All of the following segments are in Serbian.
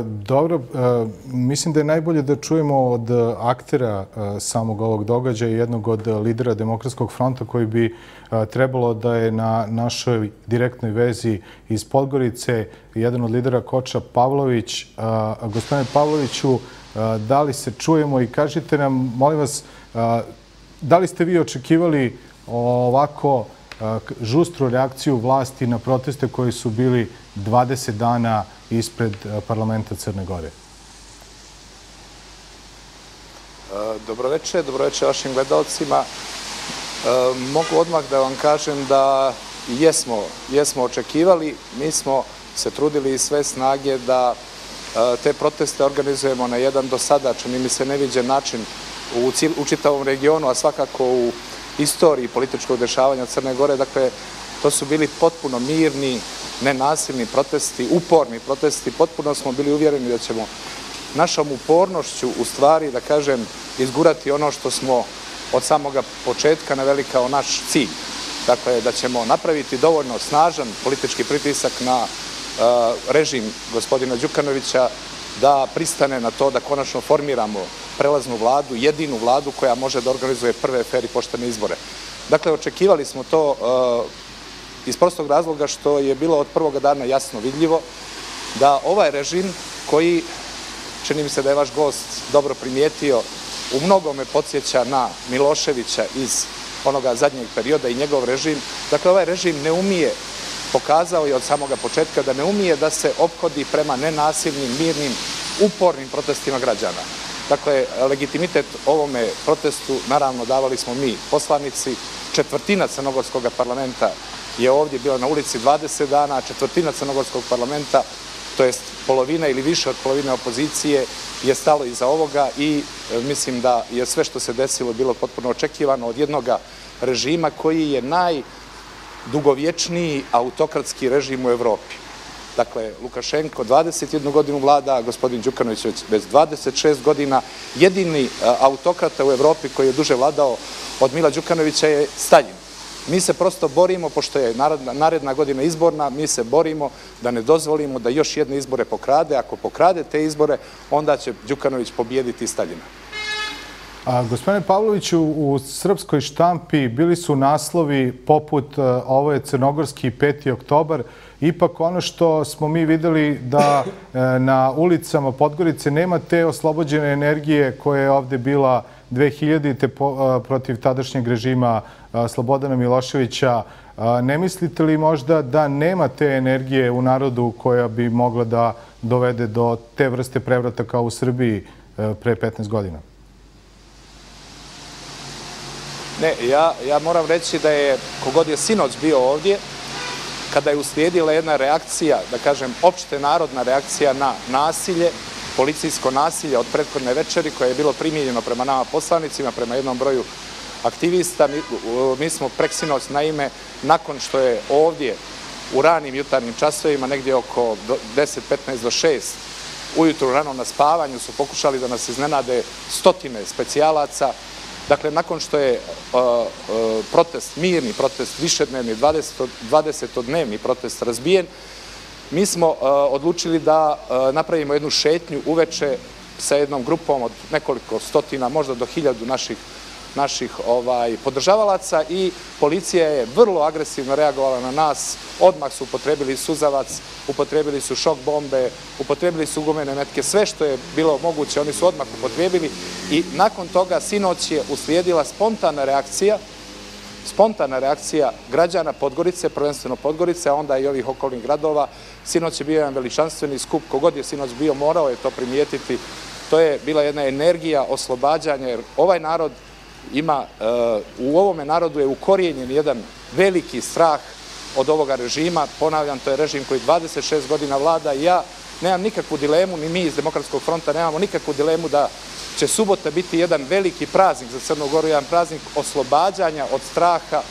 Dobro, mislim da je najbolje da čujemo od aktera samog ovog događaja, jednog od lidera Demokratskog fronta koji bi trebalo da je na našoj direktnoj vezi iz Podgorice, jedan od lidera Koča Pavlović. Gospodine Pavloviću, da li se čujemo i kažite nam, molim vas, da li ste vi očekivali ovako žustru reakciju vlasti na proteste koji su bili 20 dana ispred parlamenta Crne Gore? Dobroveče vašim gledalcima. Mogu odmah da vam kažem da jesmo očekivali. Mi smo se trudili iz sve snage da te proteste organizujemo na jedan do sada, čini mi se, neviđen način u čitavom regionu, a svakako u istoriji političkog dešavanja Crne Gore. Dakle, to su bili potpuno mirni, nenasilni protesti, uporni protesti. Potpuno smo bili uvjereni da ćemo našom upornošću, u stvari, da kažem, izgurati ono što smo od samoga početka naveli kao naš cilj. Dakle, da ćemo napraviti dovoljno snažan politički pritisak na režim gospodina Đukanovića da pristane na to da konačno formiramo prelaznu vladu, jedinu vladu koja može da organizuje prve fer i poštene izbore. Dakle, očekivali smo to iz prostog razloga što je bilo od prvoga dana jasno vidljivo da ovaj režim koji, čini mi se da je vaš gost dobro primijetio, u mnogome podsjeća na Miloševića iz onoga zadnjeg perioda i njegov režim. Dakle, ovaj režim ne umije, pokazao je od samoga početka da ne umije da se ophodi prema nenasilnim, mirnim, upornim protestima građana. Dakle, legitimitet ovome protestu naravno davali smo mi, poslanici. Četvrtina crnogorskog parlamenta je ovdje bila na ulici 20 dana, četvrtina crnogorskog parlamenta, to jest polovina ili više od polovine opozicije, je stalo iza ovoga i mislim da je sve što se desilo bilo potpuno očekivano od jednog režima koji je najdugovječniji autokratski režim u Evropi. Dakle, Lukašenko 21 godinu vlada, gospodin Đukanović već 26 godina. Jedini autokrata u Evropi koji je duže vladao od Mila Đukanovića je Staljin. Mi se prosto borimo, pošto je naredna godina izborna, mi se borimo da ne dozvolimo da još jedne izbore pokrade. Ako pokrade te izbore, onda će Đukanović pobijediti Staljina. Gospodine Pavloviću, u srpskoj štampi bili su naslovi poput ovo je crnogorski 5. oktobar. Ipak ono što smo mi videli da na ulicama Podgorice nema te oslobođene energije koja je ovde bila 2000-te protiv tadašnjeg režima Slobodana Miloševića. Ne mislite li možda da nema te energije u narodu koja bi mogla da dovede do te vrste prevrata kao u Srbiji pre 15 godina? Ne, ja moram reći da je, kogod je sinoć bio ovdje, kada je uslijedila jedna reakcija, da kažem, opšte narodna reakcija na nasilje, policijsko nasilje od prethodne večeri koje je bilo primijenjeno prema nama poslanicima, prema jednom broju aktivista. Mi smo preksinoć, naime, nakon što je ovdje u ranim jutarnjim časovima, negdje oko 10:15 do 6 ujutru rano na spavanju, su pokušali da nas iznenade stotine specijalaca. Dakle, nakon što je protest, mirni protest, višednevni, 20-dnevni protest razbijen, mi smo odlučili da napravimo jednu šetnju uveče sa jednom grupom od nekoliko stotina, možda do 1000 naših podržavalaca i policija je vrlo agresivno reagovala na nas. Odmah su upotrebili suzavac, upotrebili su šok bombe, upotrebili su gumene metke, sve što je bilo moguće oni su odmah upotrebili i nakon toga sinoć je uslijedila spontana reakcija građana Podgorice, prvenstveno Podgorice, a onda i ovih okolnih gradova. Sinoć je bio jedan veličanstveni skup, kogod je sinoć bio morao je to primijetiti. To je bila jedna energija oslobađanja, jer ovaj narod ima, u ovome narodu je ukorijenjen jedan veliki strah od ovoga režima. Ponavljam, to je režim koji 26 godina vlada i ja nemam nikakvu dilemu, ni mi iz Demokratskog fronta nemamo nikakvu dilemu da će subota biti jedan veliki praznik za Crnu Goru, jedan praznik oslobađanja od straha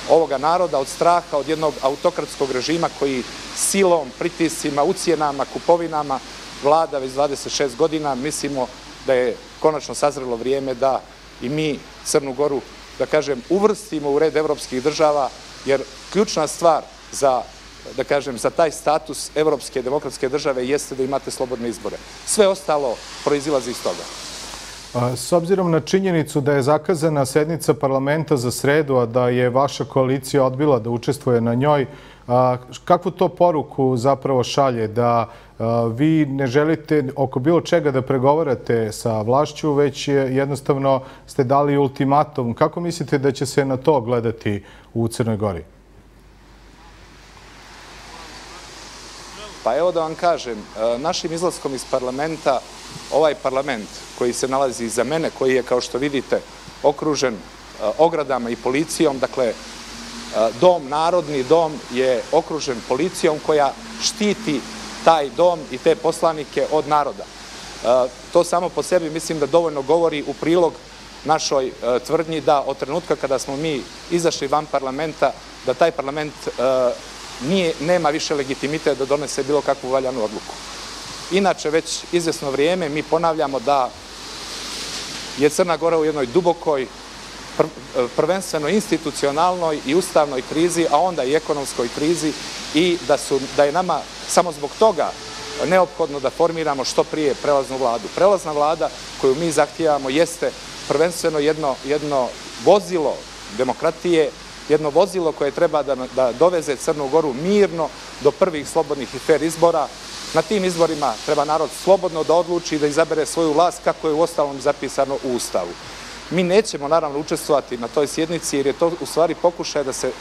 ovoga naroda, od straha od jednog autokratskog režima koji silom, pritiscima, ucjenama, kupovinama vlada već 26 godina. Mislimo da je konačno sazrelo vrijeme da i mi Crnu Goru, da kažem, uvrstimo u red evropskih država, jer ključna stvar za da kažem, za taj status evropske demokratske države jeste da imate slobodne izbore. Sve ostalo proizilazi iz toga. S obzirom na činjenicu da je zakazana sednica parlamenta za sredu, a da je vaša koalicija odbila da učestvuje na njoj, kakvu to poruku zapravo šalje da vi ne želite oko bilo čega da pregovarate sa vlašću, već jednostavno ste dali ultimatum? Kako mislite da će se na to gledati u Crnoj Gori? Pa evo da vam kažem, našim izlaskom iz parlamenta, ovaj parlament koji se nalazi iza mene, koji je, kao što vidite, okružen ogradama i policijom, dakle, Narodni dom je okružen policijom koja štiti taj dom i te poslanike od naroda. To samo po sebi mislim da dovoljno govori u prilog našoj tvrdnji da od trenutka kada smo mi izašli van parlamenta, da taj parlament nema više legitimitet da donese bilo kakvu valjanu odluku. Inače, već izvjesno vrijeme mi ponavljamo da je Crna Gora u jednoj dubokoj, prvenstveno institucionalnoj i ustavnoj krizi, a onda i ekonomskoj krizi i da je nama samo zbog toga neophodno da formiramo što prije prelaznu vladu. Prelazna vlada koju mi zahtijevamo jeste prvenstveno jedno vozilo demokratije, jedno vozilo koje treba da doveze Crnu Goru mirno do prvih slobodnih i fer izbora. Na tim izborima treba narod slobodno da odluči i da izabere svoju vlast kako je uostalom zapisano u Ustavu. Mi nećemo naravno učestvovati na toj sjednici jer je to u stvari pokušaj da se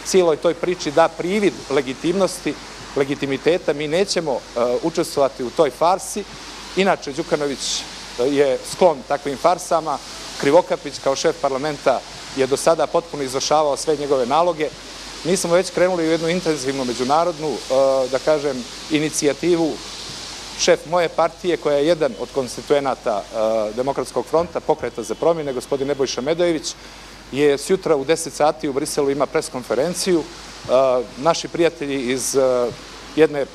cijeloj toj priči da privid legitimnosti, legitimiteta. Mi nećemo učestvovati u toj farsi. Inače, Đukanović je sklon takvim farsama. Krivokapić kao šef parlamenta je do sada potpuno izvršavao sve njegove naloge. Mi smo već krenuli u jednu intenzivnu međunarodnu, da kažem, inicijativu. Šef moje partije, koja je jedan od konstituenata Demokratskog fronta, Pokreta za promjene, gospodin Nebojša Medojević, je sjutra u 10 sati u Briselu ima preskonferenciju. Naši prijatelji iz jedne,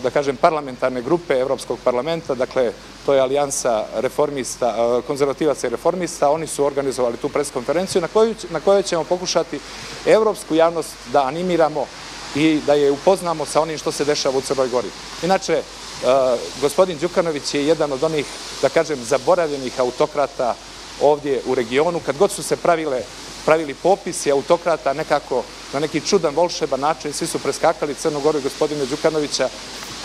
da kažem, parlamentarne grupe Evropskog parlamenta, dakle, to je alijansa konzervativaca i reformista, oni su organizovali tu preskonferenciju na kojoj ćemo pokušati evropsku javnost da animiramo i da je upoznamo sa onim što se dešava u Crnoj Gori. Inače, gospodin Đukanović je jedan od onih, da kažem, zaboravljenih autokrata ovdje u regionu. Kad god su se pravili popisi autokrata, nekako na neki čudan, volšeban način, svi su preskakali Crnu Goru i gospodina Đukanovića.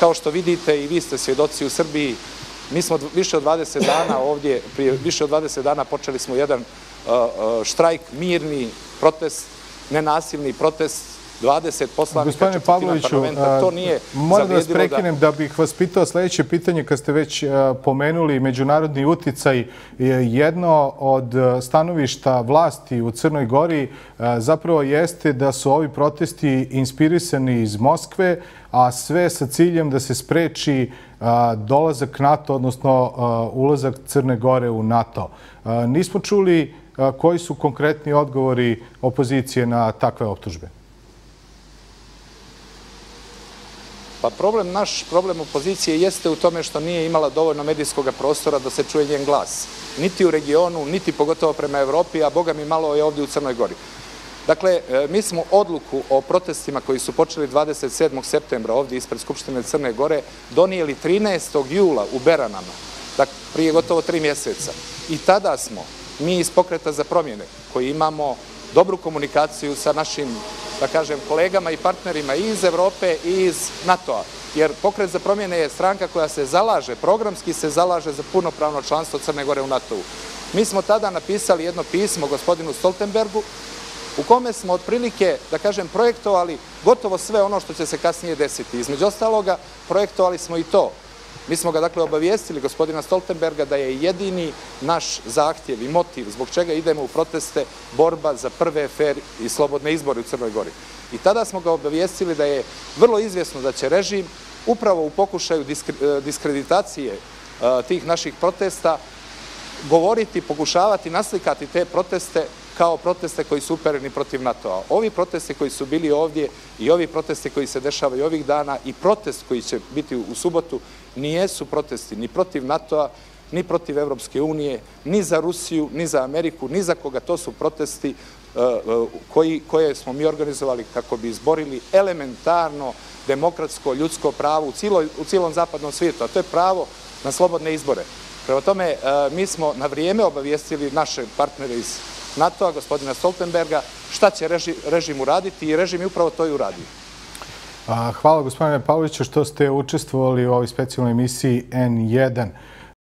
Kao što vidite i vi ste svjedoci u Srbiji, mi smo više od 20 dana ovdje, prije više od 20 dana počeli smo jedan štrajk, mirni protest, nenasilni protest, 20 poslanika, četvrtina parlamenta, to nije zavrijedilo da... Moram da vas prekinem da bih vas pitao sljedeće pitanje, kad ste već pomenuli međunarodni uticaj. Jedno od stanovišta vlasti u Crnoj Gori zapravo jeste da su ovi protesti inspirisani iz Moskve, a sve sa ciljem da se spreči dolazak NATO, odnosno ulazak Crne Gore u NATO. Nismo čuli koji su konkretni odgovori opozicije na takve optužbe. Pa naš problem opozicije jeste u tome što nije imala dovoljno medijskog prostora da se čuje njen glas. Niti u regionu, niti pogotovo prema Evropi, a boga mi malo je ovdje u Crnoj Gori. Dakle, mi smo odluku o protestima koji su počeli 27. septembra ovdje ispred Skupštine Crne Gore donijeli 13. jula u Beranama, dakle, prije gotovo 3 mjeseca. I tada smo, mi iz Pokreta za promjene, koji imamo dobru komunikaciju sa našim, da kažem, kolegama i partnerima i iz Evrope i iz NATO-a. Jer Pokret za promjene je stranka koja se zalaže, programski se zalaže za punopravno članstvo Crne Gore u NATO-u. Mi smo tada napisali jedno pismo gospodinu Stoltenbergu u kome smo otprilike, da kažem, projektovali gotovo sve ono što će se kasnije desiti. Između ostaloga, projektovali smo i to. Mi smo ga, dakle, obavijestili gospodina Stoltenberga da je jedini naš zahtjev i motiv zbog čega idemo u proteste borba za prve fer i slobodne izbore u Crnoj Gori. I tada smo ga obavijestili da je vrlo izvjesno da će režim upravo u pokušaju diskreditacije tih naših protesta govoriti, pokušavati naslikati te proteste kao proteste koji su upereni protiv NATO-a. Ovi protesti koji su bili ovdje i ovi protesti koji se dešavaju ovih dana i protest koji će biti u subotu nijesu protesti ni protiv NATO-a, ni protiv Evropske unije, ni za Rusiju, ni za Ameriku, ni za koga. To su protesti koje smo mi organizovali kako bi izborili elementarno demokratsko ljudsko pravo u cijelom zapadnom svijetu, a to je pravo na slobodne izbore. Prema tome, mi smo na vrijeme obavijestili naše partnere iz NATO-a, gospodina Stoltenberga, šta će režim uraditi i režim je upravo to i uradio. Hvala gospodine Pavloviću što ste učestvovali u ovoj specijalnoj emisiji N1.